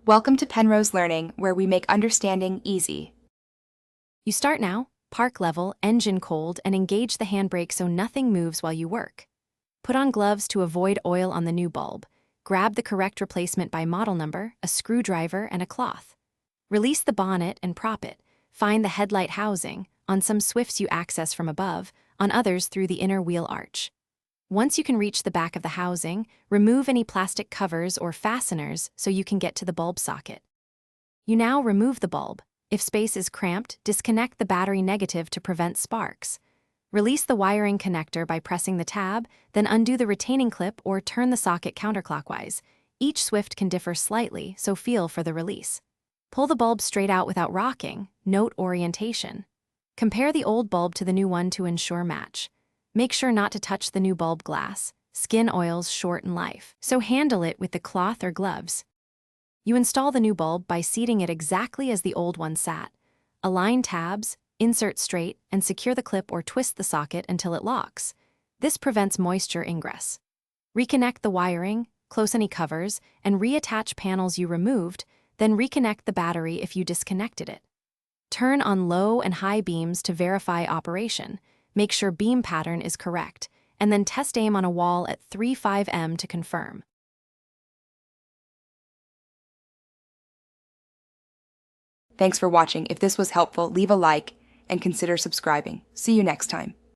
Welcome to Penrose Learning, where we make understanding easy. You start now, park level, engine cold, and engage the handbrake so nothing moves while you work. Put on gloves to avoid oil on the new bulb. Grab the correct replacement by model number, a screwdriver, and a cloth. Release the bonnet and prop it. Find the headlight housing. On some Swifts you access from above, on others through the inner wheel arch. Once you can reach the back of the housing, remove any plastic covers or fasteners so you can get to the bulb socket. You now remove the bulb. If space is cramped, disconnect the battery negative to prevent sparks. Release the wiring connector by pressing the tab, then undo the retaining clip or turn the socket counterclockwise. Each Swift can differ slightly, so feel for the release. Pull the bulb straight out without rocking. Note orientation. Compare the old bulb to the new one to ensure match. Make sure not to touch the new bulb glass. Skin oils shorten life, so handle it with the cloth or gloves. You install the new bulb by seating it exactly as the old one sat. Align tabs, insert straight, and secure the clip or twist the socket until it locks. This prevents moisture ingress. Reconnect the wiring, close any covers, and reattach panels you removed, then reconnect the battery if you disconnected it. Turn on low and high beams to verify operation. Make sure beam pattern is correct, and then test aim on a wall at 3.5 m to confirm. Thanks for watching. If this was helpful, leave a like and consider subscribing. See you next time.